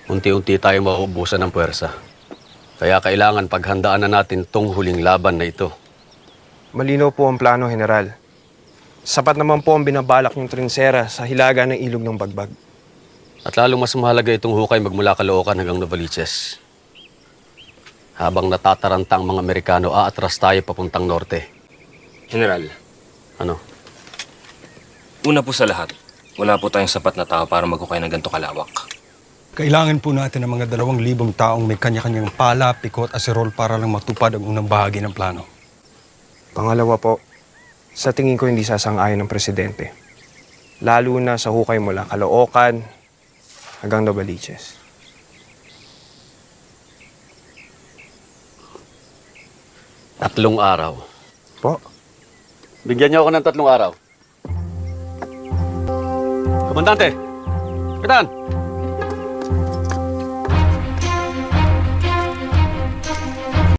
unti-unti tayong mauubusan ng puwersa. Kaya kailangan paghandaan na natin tong huling laban na ito. Malinaw po ang plano, General. Sapat naman po ang binabalak ng Trinsera sa hilaga ng ilog ng Bagbag. At lalong mas mahalaga itong hukay magmula Caloocan hanggang Novaliches. Habang natataranta ang mga Amerikano, aatras tayo papuntang norte. General, Ano? una po sa lahat, wala po tayong sapat na tao para maghukay ng ganito kalawak. Kailangan po natin ng mga 2,000 taong may kanya-kanyang pala, pikot, aserol para lang matupad ang unang bahagi ng plano. Pangalawa po, sa tingin ko hindi sasang-ayon ng presidente. Lalo na sa hukay mula Caloocan hanggang Novaliches. Tatlong araw. Po, Bigyan niyo ako ng 3 araw. Komandante! Kapitan!